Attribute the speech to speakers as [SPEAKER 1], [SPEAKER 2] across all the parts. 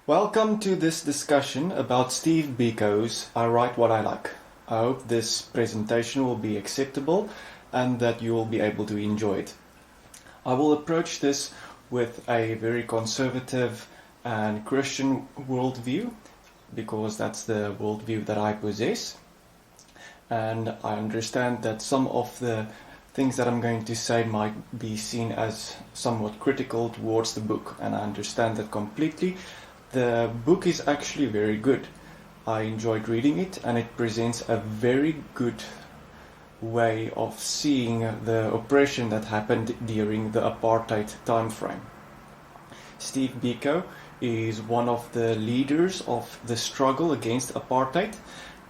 [SPEAKER 1] Welcome to this discussion about Steve Biko's I Write What I Like. I hope this presentation will be acceptable and that you will be able to enjoy it. I will approach this with a very conservative and Christian worldview because that's the worldview that I possess. And I understand that some of the things that I'm going to say might be seen as somewhat critical towards the book, and I understand that completely. The book is actually very good. I enjoyed reading it, and it presents a very good way of seeing the oppression that happened during the Apartheid time frame. Steve Biko is one of the leaders of the struggle against Apartheid,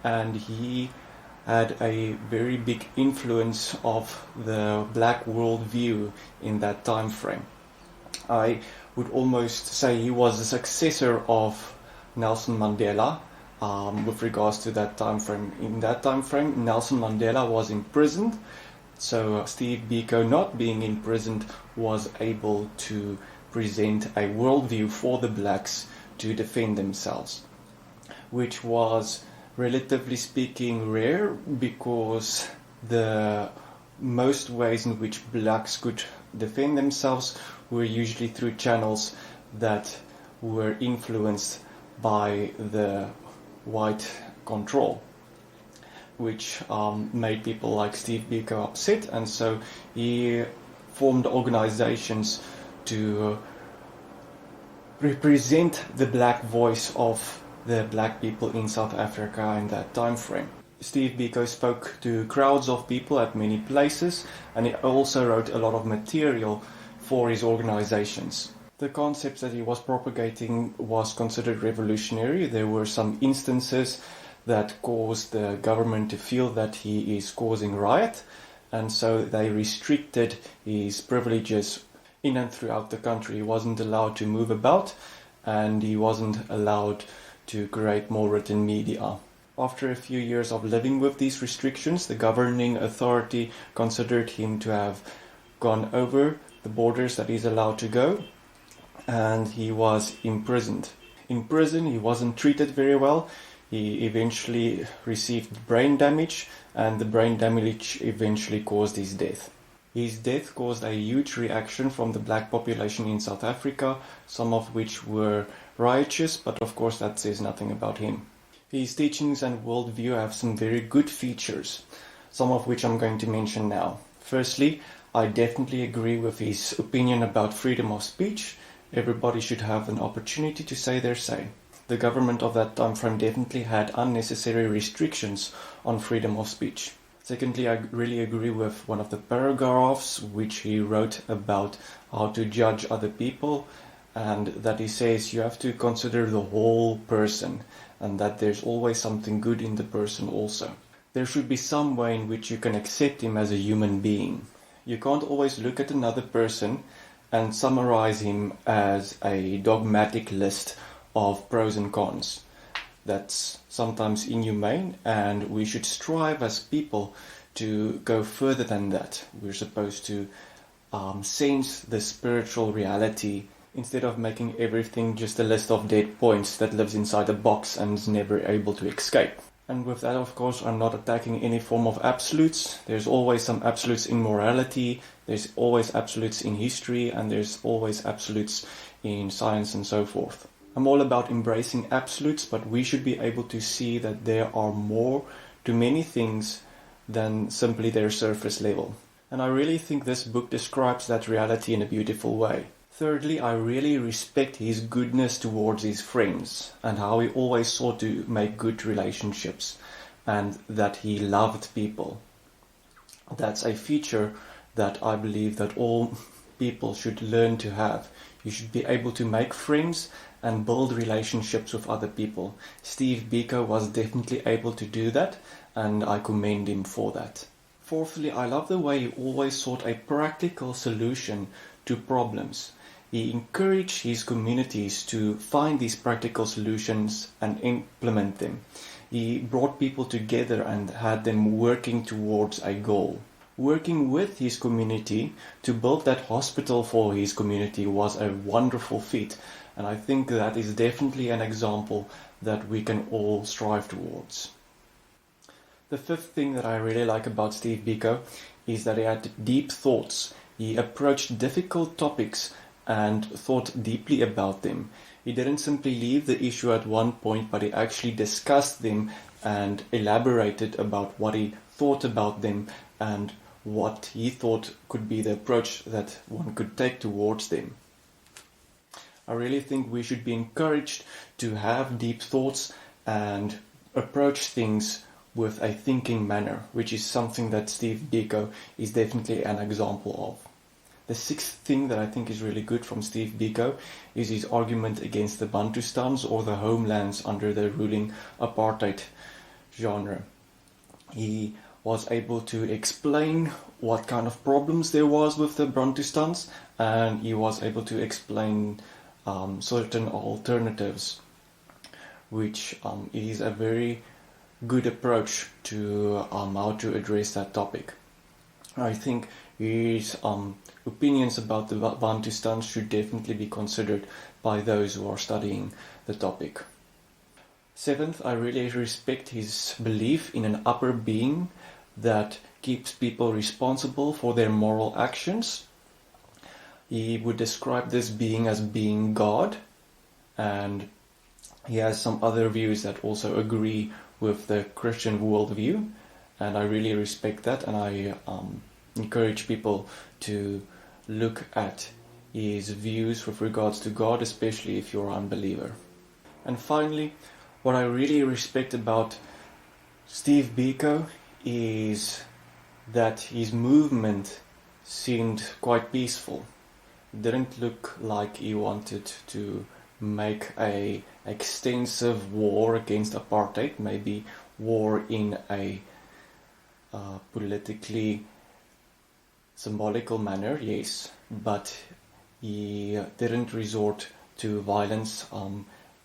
[SPEAKER 1] and he had a very big influence of the black worldview in that time frame. I would almost say he was the successor of Nelson Mandela with regards to that time frame. In that time frame, Nelson Mandela was imprisoned, so Steve Biko, not being imprisoned, was able to present a worldview for the blacks to defend themselves, which was relatively speaking rare because the most ways in which blacks could defend themselves were usually through channels that were influenced by the white control, which made people like Steve Biko upset, and so he formed organizations to represent the black voice of the black people in South Africa in that time frame. Steve Biko spoke to crowds of people at many places, and he also wrote a lot of material for his organizations. The concepts that he was propagating was considered revolutionary. There were some instances that caused the government to feel that he is causing riot, and so they restricted his privileges in and throughout the country. He wasn't allowed to move about, and he wasn't allowed to create more written media. After a few years of living with these restrictions, the governing authority considered him to have gone over the borders that he's allowed to go, and he was imprisoned. In prison, he wasn't treated very well. He eventually received brain damage, and the brain damage eventually caused his death. His death caused a huge reaction from the black population in South Africa, some of which were riotous, but of course that says nothing about him. His teachings and worldview have some very good features, some of which I'm going to mention now. Firstly, I definitely agree with his opinion about freedom of speech. Everybody should have an opportunity to say their say. The government of that time frame definitely had unnecessary restrictions on freedom of speech. Secondly, I really agree with one of the paragraphs which he wrote about how to judge other people, and that he says you have to consider the whole person, and that there's always something good in the person also. There should be some way in which you can accept him as a human being. You can't always look at another person and summarize him as a dogmatic list of pros and cons. That's sometimes inhumane, and we should strive as people to go further than that. We're supposed to sense the spiritual reality instead of making everything just a list of dead points that lives inside a box and is never able to escape. And with that, of course, I'm not attacking any form of absolutes. There's always some absolutes in morality, there's always absolutes in history, and there's always absolutes in science and so forth. I'm all about embracing absolutes, but we should be able to see that there are more to many things than simply their surface level. And I really think this book describes that reality in a beautiful way. Thirdly, I really respect his goodness towards his friends and how he always sought to make good relationships and that he loved people. That's a feature that I believe that all people should learn to have. You should be able to make friends and build relationships with other people. Steve Biko was definitely able to do that, and I commend him for that. Fourthly, I love the way he always sought a practical solution to problems. He encouraged his communities to find these practical solutions and implement them. He brought people together and had them working towards a goal. Working with his community to build that hospital for his community was a wonderful feat, And I think that is definitely an example that we can all strive towards. The fifth thing that I really like about Steve Biko is that he had deep thoughts. He approached difficult topics and thought deeply about them. He didn't simply leave the issue at one point, but he actually discussed them and elaborated about what he thought about them and what he thought could be the approach that one could take towards them. I really think we should be encouraged to have deep thoughts and approach things with a thinking manner, which is something that Steve Biko is definitely an example of. The sixth thing that I think is really good from Steve Biko is his argument against the Bantustans, or the homelands under the ruling Apartheid genre. He was able to explain what kind of problems there was with the Bantustans, and he was able to explain certain alternatives, which is a very good approach to how to address that topic. I think his opinions about the Bantustans should definitely be considered by those who are studying the topic. Seventh, I really respect his belief in an upper being that keeps people responsible for their moral actions. He would describe this being as being God, and he has some other views that also agree with the Christian worldview, and I really respect that, and I encourage people to look at his views with regards to God, especially if you're an unbeliever. And finally, what I really respect about Steve Biko is that his movement seemed quite peaceful. It didn't look like he wanted to make a extensive war against apartheid, maybe war in a politically symbolical manner, yes, but he didn't resort to violence.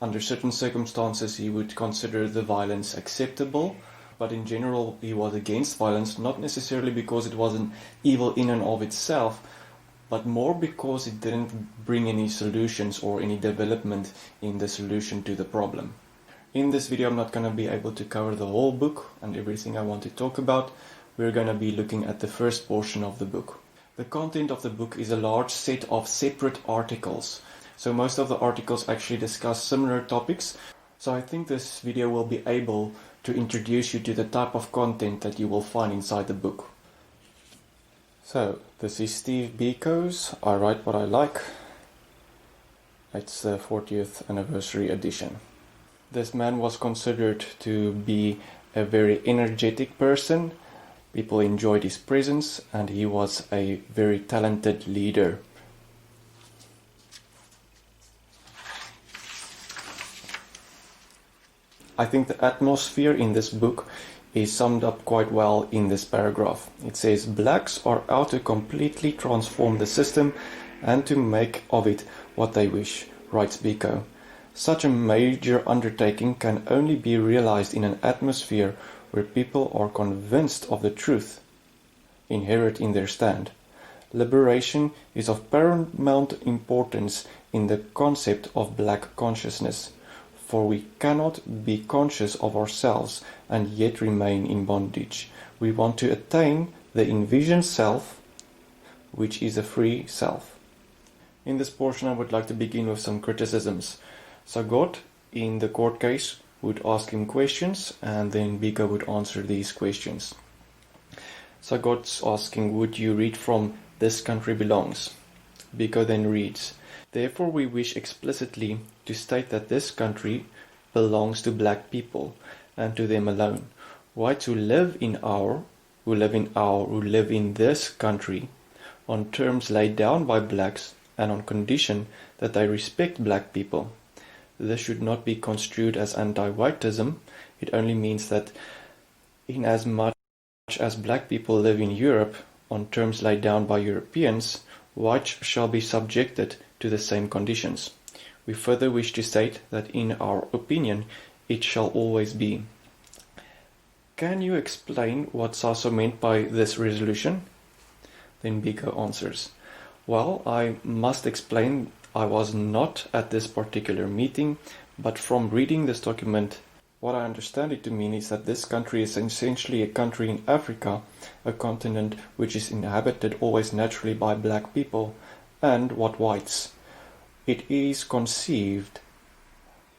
[SPEAKER 1] Under certain circumstances he would consider the violence acceptable, but in general he was against violence, not necessarily because it was an evil in and of itself, but more because it didn't bring any solutions or any development in the solution to the problem. In this video I'm not going to be able to cover the whole book and everything I want to talk about. We're going to be looking at the first portion of the book. The content of the book is a large set of separate articles. So most of the articles actually discuss similar topics. So I think this video will be able to introduce you to the type of content that you will find inside the book. So this is Steve Biko's I Write What I Like. It's the 40th anniversary edition. This man was considered to be a very energetic person. People enjoyed his presence, and he was a very talented leader. I think the atmosphere in this book is summed up quite well in this paragraph. It says, "Blacks are out to completely transform the system and to make of it what they wish," writes Biko. Such a major undertaking can only be realized in an atmosphere where people are convinced of the truth inherent in their stand. Liberation is of paramount importance in the concept of black consciousness, for we cannot be conscious of ourselves and yet remain in bondage. We want to attain the envisioned self, which is a free self. In this portion I would like to begin with some criticisms. Sagot, in the court case, would ask him questions, and then Biko would answer these questions. Sagot's asking, "Would you read from 'This Country Belongs'?" Biko then reads, "Therefore we wish explicitly to state that this country belongs to black people, and to them alone. Whites who live in this country, on terms laid down by blacks, and on condition that they respect black people. This should not be construed as anti-whiteism. It only means that inasmuch as black people live in Europe on terms laid down by Europeans, whites shall be subjected to the same conditions. We further wish to state that in our opinion it shall always be." "Can you explain what Sasso meant by this resolution?" Then Biko answers, "Well, I must explain I was not at this particular meeting, but from reading this document, what I understand it to mean is that this country is essentially a country in Africa, a continent which is inhabited always naturally by black people and whites. It is conceived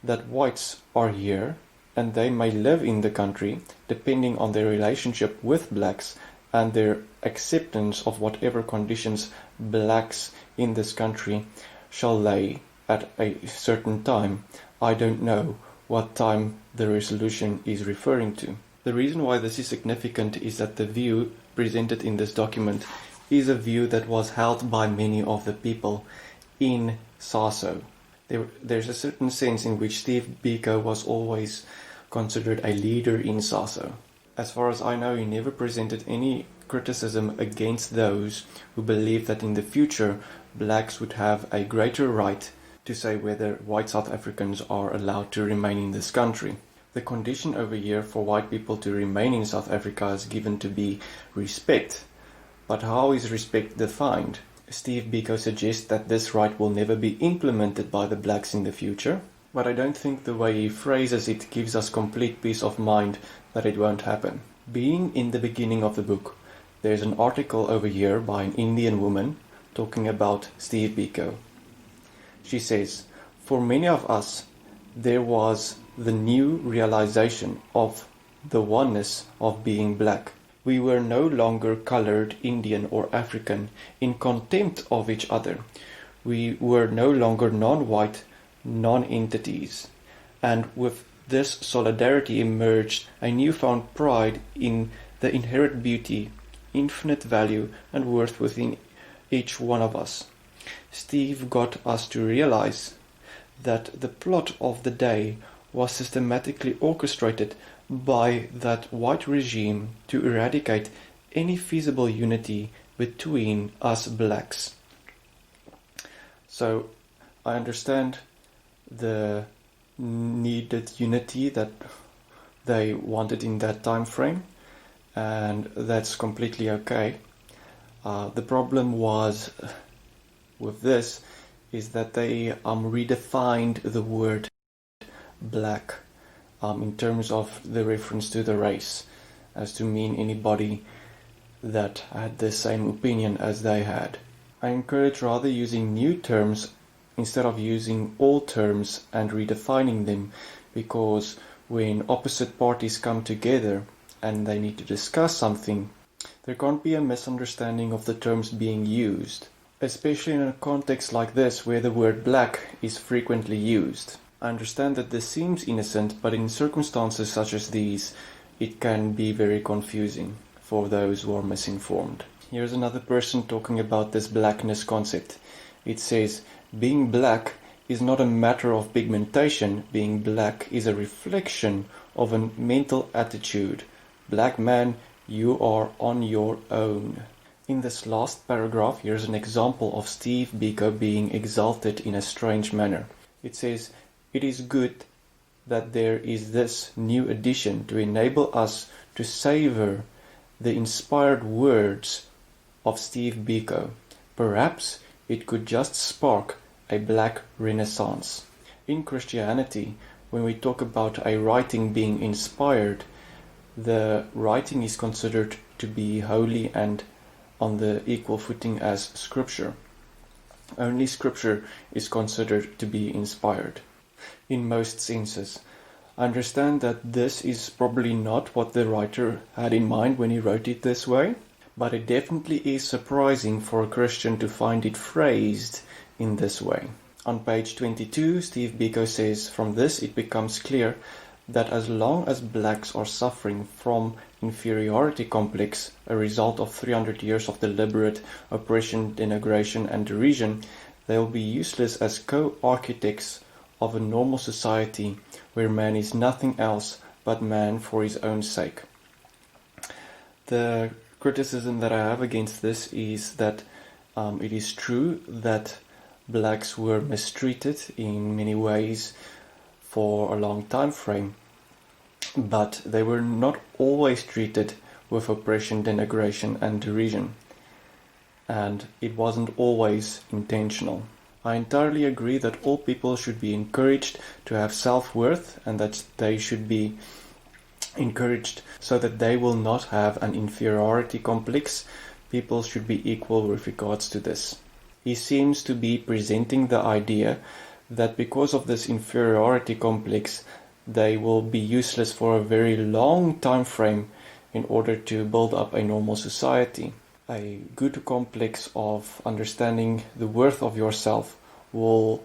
[SPEAKER 1] that whites are here and they may live in the country depending on their relationship with blacks and their acceptance of whatever conditions blacks in this country shall lay at a certain time. I don't know what time the resolution is referring to. The reason why this is significant is that the view presented in this document is a view that was held by many of the people in SASO. There's a certain sense in which Steve Biko was always considered a leader in SASO. As far as I know, he never presented any criticism against those who believed that in the future blacks would have a greater right to say whether white South Africans are allowed to remain in this country. The condition over here for white people to remain in South Africa is given to be respect. But how is respect defined? Steve Biko suggests that this right will never be implemented by the blacks in the future, but I don't think the way he phrases it gives us complete peace of mind that it won't happen. Being in the beginning of the book, there's an article over here by an Indian woman talking about Steve Biko. She says, "For many of us, there was the new realization of the oneness of being black. We were no longer colored, Indian or African in contempt of each other. We were no longer non-white non-entities. And with this solidarity emerged a newfound pride in the inherent beauty, infinite value and worth within each one of us. Steve got us to realize that the plot of the day was systematically orchestrated by that white regime to eradicate any feasible unity between us blacks." So I understand the needed unity that they wanted in that time frame, and that's completely okay. The problem was with this is that they redefined the word black in terms of the reference to the race, as to mean anybody that had the same opinion as they had. I encourage rather using new terms instead of using old terms and redefining them, because when opposite parties come together and they need to discuss something, there can't be a misunderstanding of the terms being used, especially in a context like this where the word black is frequently used. I understand that this seems innocent, but in circumstances such as these, it can be very confusing for those who are misinformed. Here's another person talking about this blackness concept. It says, "Being black is not a matter of pigmentation. Being black is a reflection of a mental attitude. Black man, you are on your own." In this last paragraph, here's an example of Steve Biko being exalted in a strange manner. It says, "It is good that there is this new addition to enable us to savor the inspired words of Steve Biko. Perhaps it could just spark a black renaissance." In Christianity, when we talk about a writing being inspired, the writing is considered to be holy and on the equal footing as Scripture. Only Scripture is considered to be inspired, in most senses. I understand that this is probably not what the writer had in mind when he wrote it this way, but it definitely is surprising for a Christian to find it phrased in this way. On page 22, Steve Biko says, "From this it becomes clear that as long as blacks are suffering from inferiority complex, a result of 300 years of deliberate oppression, denigration and derision, they will be useless as co-architects of a normal society where man is nothing else but man for his own sake." The criticism that I have against this is that it is true that blacks were mistreated in many ways for a long time frame, but they were not always treated with oppression, denigration and derision, and it wasn't always intentional. I entirely agree that all people should be encouraged to have self-worth and that they should be encouraged so that they will not have an inferiority complex. People should be equal with regards to this. He seems to be presenting the idea that because of this inferiority complex, they will be useless for a very long time frame in order to build up a normal society. A good complex of understanding the worth of yourself will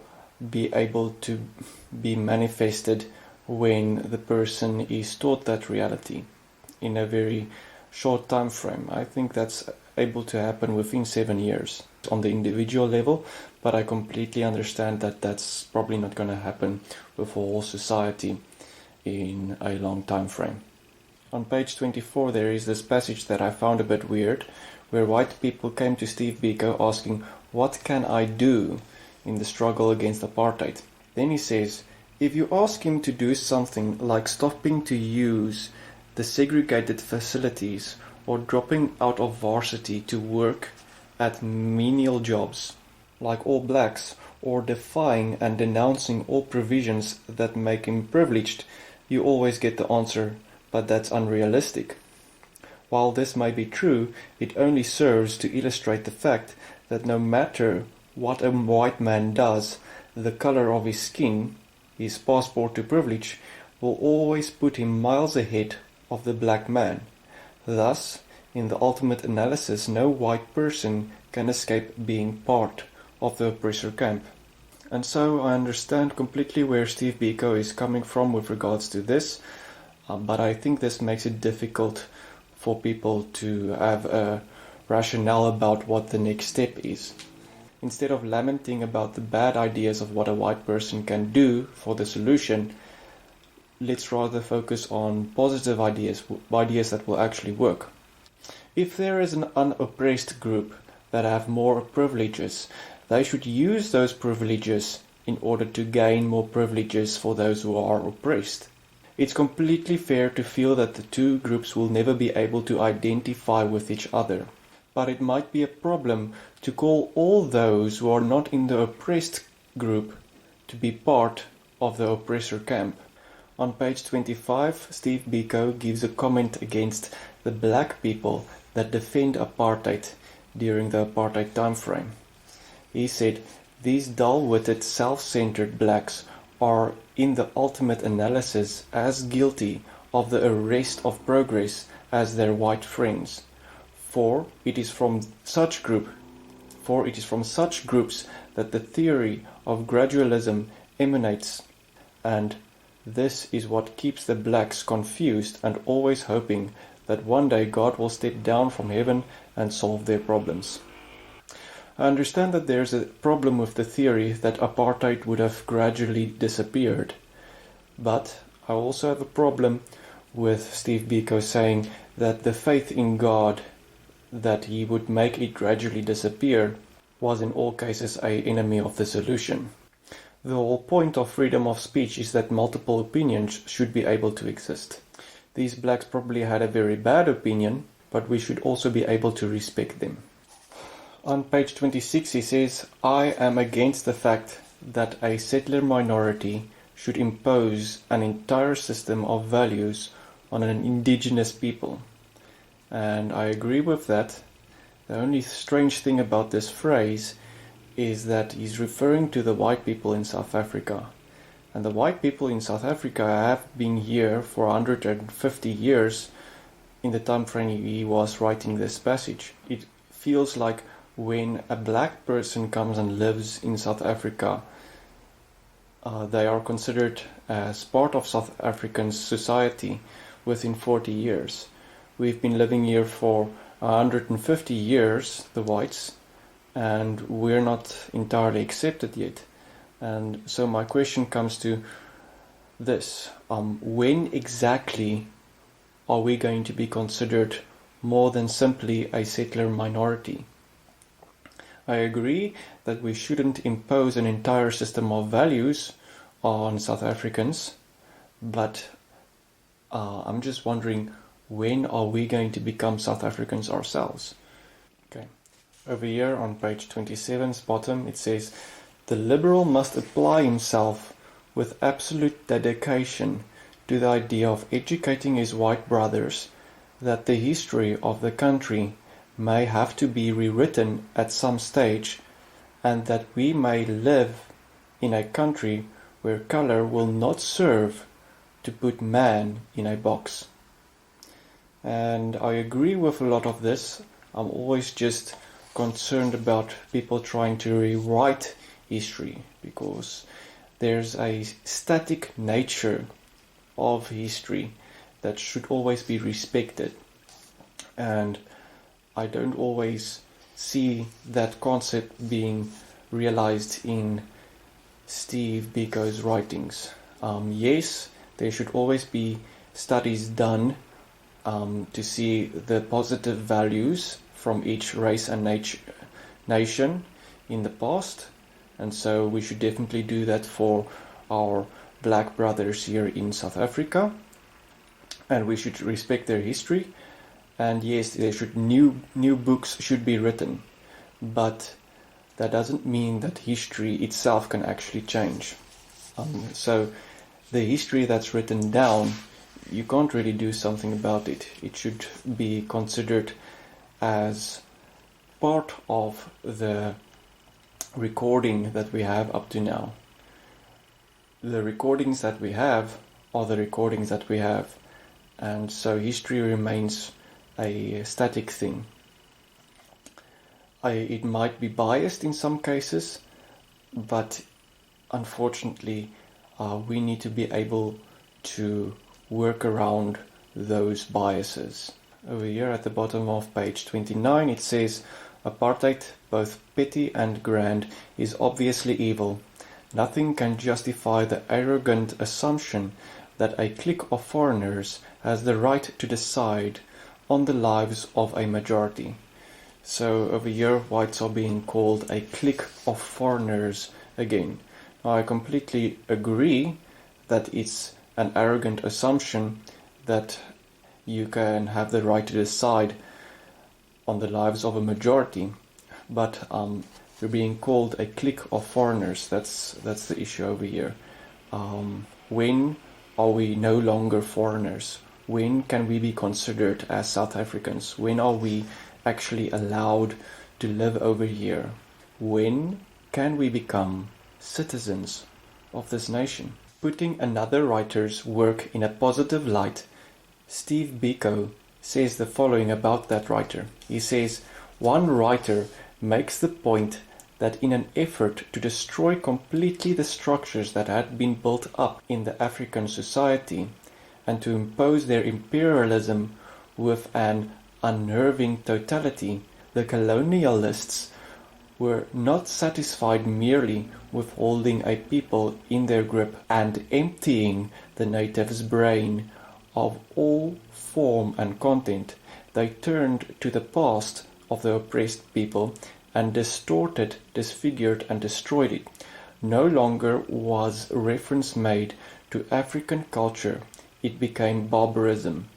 [SPEAKER 1] be able to be manifested when the person is taught that reality in a very short time frame. I think that's able to happen within 7 years on the individual level, but I completely understand that that's probably not going to happen with a whole society in a long time frame. On page 24 there is this passage that I found a bit weird, where white people came to Steve Biko asking, "What can I do in the struggle against apartheid?" Then he says, if you ask him to do something like stopping to use the segregated facilities or dropping out of varsity to work at menial jobs, like all blacks, or defying and denouncing all provisions that make him privileged, you always get the answer, but that's unrealistic. While this may be true, it only serves to illustrate the fact that no matter what a white man does, the color of his skin, his passport to privilege, will always put him miles ahead of the black man. Thus, in the ultimate analysis, no white person can escape being part of the oppressor camp. And so I understand completely where Steve Biko is coming from with regards to this, but I think this makes it difficult for people to have a rationale about what the next step is. Instead of lamenting about the bad ideas of what a white person can do for the solution, let's rather focus on positive ideas that will actually work. If there is an unoppressed group that have more privileges, they should use those privileges in order to gain more privileges for those who are oppressed. It's completely fair to feel that the two groups will never be able to identify with each other. But it might be a problem to call all those who are not in the oppressed group to be part of the oppressor camp. On page 25, Steve Biko gives a comment against the black people that defend apartheid during the apartheid time frame. He said, these dull-witted, self-centered blacks are in the ultimate analysis as guilty of the arrest of progress as their white friends. For it is from such groups that the theory of gradualism emanates, and this is what keeps the blacks confused and always hoping that one day God will step down from heaven and solve their problems. I understand that there's a problem with the theory that apartheid would have gradually disappeared, but I also have a problem with Steve Biko saying that the faith in God that he would make it gradually disappear was in all cases an enemy of the solution. The whole point of freedom of speech is that multiple opinions should be able to exist. These blacks probably had a very bad opinion, but we should also be able to respect them. On page 26 he says, I am against the fact that a settler minority should impose an entire system of values on an indigenous people. And I agree with that. The only strange thing about this phrase is that he's referring to the white people in South Africa. And the white people in South Africa have been here for 150 years in the time frame he was writing this passage. It feels like when a black person comes and lives in South Africa, they are considered as part of South African society within 40 years. We've been living here for 150 years, the whites, and we're not entirely accepted yet. And so my question comes to this. When exactly are we going to be considered more than simply a settler minority? I agree that we shouldn't impose an entire system of values on South Africans, but I'm just wondering, when are we going to become South Africans ourselves? Okay. Over here on page 27's bottom it says, The liberal must apply himself with absolute dedication to the idea of educating his white brothers that the history of the country may have to be rewritten at some stage, and that we may live in a country where color will not serve to put man in a box. And I agree with a lot of this. I'm always just concerned about people trying to rewrite history, because there's a static nature of history that should always be respected, and I don't always see that concept being realized in Steve Biko's writings. Yes, there should always be studies done to see the positive values from each race and nation in the past, and so we should definitely do that for our black brothers here in South Africa, and we should respect their history. And yes, there should new books should be written, but that doesn't mean that history itself can actually change. So the history that's written down, you can't really do something about it. It should be considered as part of the recording that we have up to now. The recordings that we have are the recordings that we have, and so history remains a static thing. It might be biased in some cases, but unfortunately we need to be able to work around those biases. Over here at the bottom of page 29 it says, "Apartheid, both petty and grand, is obviously evil. Nothing can justify the arrogant assumption that a clique of foreigners has the right to decide on the lives of a majority." So over here whites are being called a clique of foreigners again. Now, I completely agree that it's an arrogant assumption that you can have the right to decide on the lives of a majority, but you're being called a clique of foreigners. That's the issue over here. When are we no longer foreigners? When can we be considered as South Africans? When are we actually allowed to live over here? When can we become citizens of this nation? Putting another writer's work in a positive light, Steve Biko says the following about that writer. He says, "One writer makes the point that in an effort to destroy completely the structures that had been built up in the African society and to impose their imperialism with an unnerving totality, the colonialists were not satisfied merely with holding a people in their grip and emptying the native's brain of all form and content. They turned to the past of the oppressed people and distorted, disfigured and destroyed it. No longer was reference made to African culture. It became barbarism.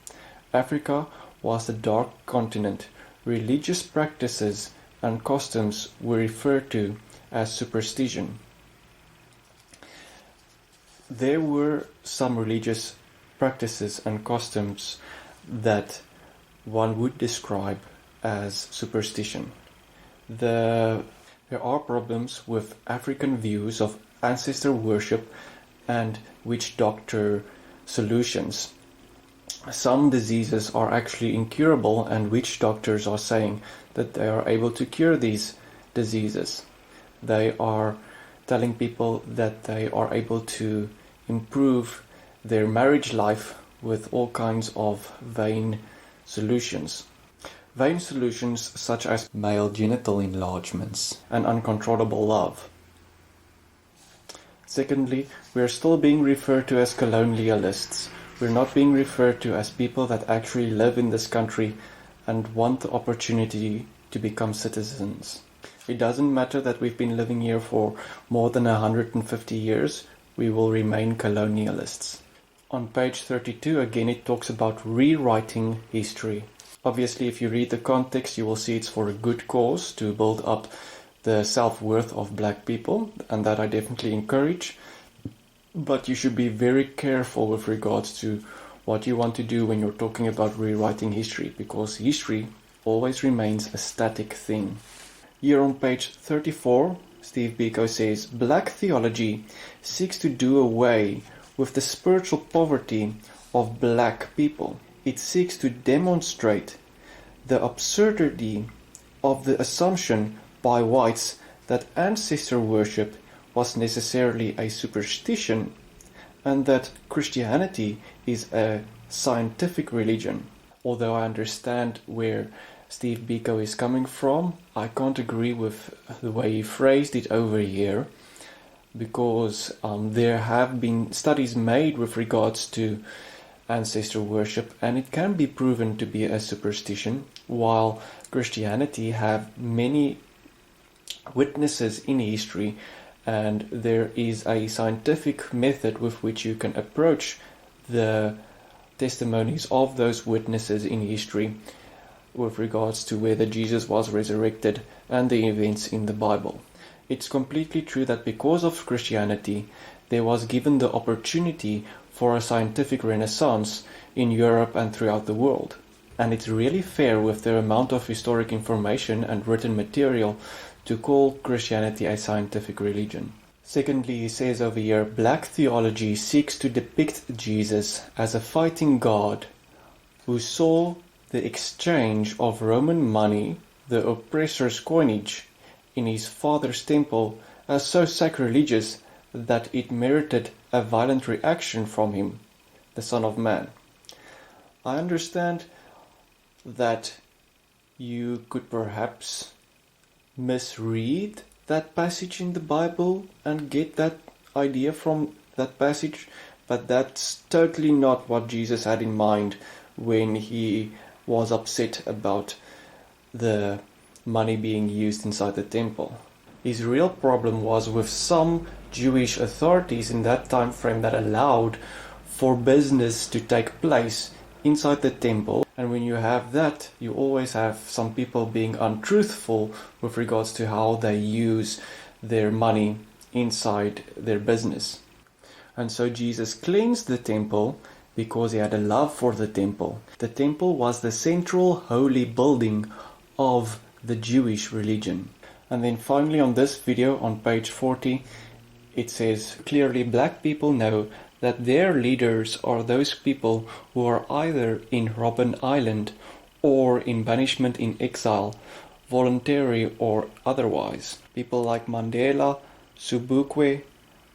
[SPEAKER 1] Africa was the dark continent. Religious practices and customs were referred to as superstition." There were some religious practices and customs that one would describe as superstition. There are problems with African views of ancestor worship and witch doctor solutions. Some diseases are actually incurable, and witch doctors are saying that they are able to cure these diseases. They are telling people that they are able to improve their marriage life with all kinds of vain solutions. Vain solutions such as male genital enlargements and uncontrollable love. Secondly, we are still being referred to as colonialists. We're not being referred to as people that actually live in this country and want the opportunity to become citizens. It doesn't matter that we've been living here for more than 150 years, we will remain colonialists. On page 32 again it talks about rewriting history. Obviously if you read the context you will see it's for a good cause, to build up the self-worth of black people, and that I definitely encourage. But you should be very careful with regards to what you want to do when you're talking about rewriting history, because history always remains a static thing. Here on page 34, Steve Biko says, "Black theology seeks to do away with the spiritual poverty of black people. It seeks to demonstrate the absurdity of the assumption by whites that ancestor worship was necessarily a superstition and that Christianity is a scientific religion." Although I understand where Steve Biko is coming from, I can't agree with the way he phrased it over here, because there have been studies made with regards to ancestor worship, and it can be proven to be a superstition, while Christianity have many witnesses in history, and there is a scientific method with which you can approach the testimonies of those witnesses in history with regards to whether Jesus was resurrected and the events in the Bible. It's completely true that because of Christianity, there was given the opportunity for a scientific renaissance in Europe and throughout the world. And it's really fair, with the amount of historic information and written material, to call Christianity a scientific religion. Secondly, he says over here, "Black theology seeks to depict Jesus as a fighting God who saw the exchange of Roman money, the oppressor's coinage, in his father's temple as so sacrilegious that it merited a violent reaction from him, the Son of Man." I understand that you could perhaps misread that passage in the Bible and get that idea from that passage, but that's totally not what Jesus had in mind when he was upset about the money being used inside the temple. His real problem was with some Jewish authorities in that time frame that allowed for business to take place inside the temple. And when you have that, you always have some people being untruthful with regards to how they use their money inside their business. And so Jesus cleansed the temple because he had a love for the temple. The temple was the central holy building of the Jewish religion. And then finally on this video on page 40, it says, "Clearly black people know that their leaders are those people who are either in Robben Island or in banishment in exile, voluntary or otherwise. People like Mandela, Sobukwe,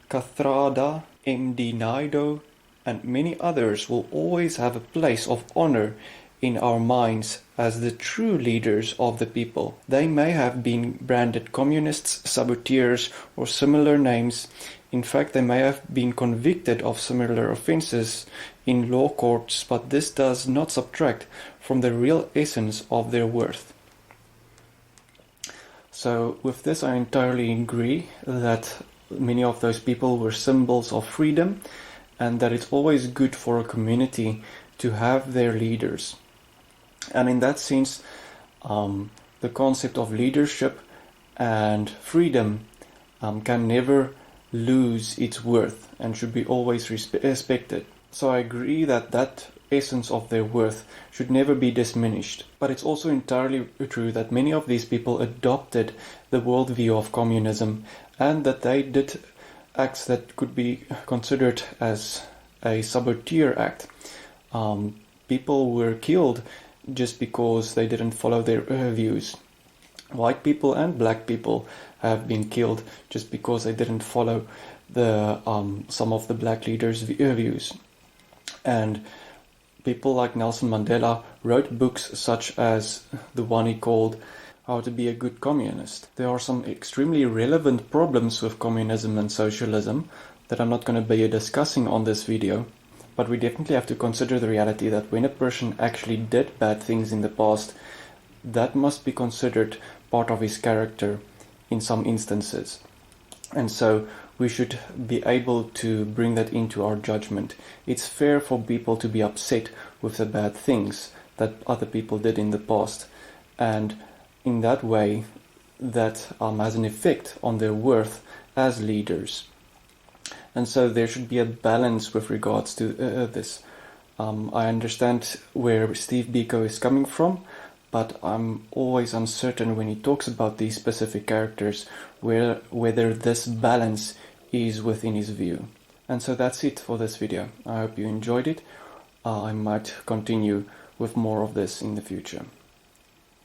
[SPEAKER 1] Kathrada, MD Naido, and many others will always have a place of honor in our minds as the true leaders of the people. They may have been branded communists, saboteurs, or similar names. In fact, they may have been convicted of similar offenses in law courts, but this does not subtract from the real essence of their worth." So with this, I entirely agree that many of those people were symbols of freedom, and that it's always good for a community to have their leaders. And in that sense, the concept of leadership and freedom can never lose its worth and should be always respected. So I agree that that essence of their worth should never be diminished. But it's also entirely true that many of these people adopted the worldview of communism, and that they did acts that could be considered as a saboteur act. People were killed just because they didn't follow their views. White people and black people have been killed just because they didn't follow the some of the black leaders' views. And people like Nelson Mandela wrote books such as the one he called How to Be a Good Communist. There are some extremely relevant problems with communism and socialism that I'm not going to be discussing on this video, but we definitely have to consider the reality that when a person actually did bad things in the past, that must be considered part of his character in some instances. And so we should be able to bring that into our judgment. It's fair for people to be upset with the bad things that other people did in the past, and in that way that has an effect on their worth as leaders. And so there should be a balance with regards to this. I understand where Steve Biko is coming from, but I'm always uncertain when he talks about these specific characters whether this balance is within his view. And so that's it for this video. I hope you enjoyed it. I might continue with more of this in the future.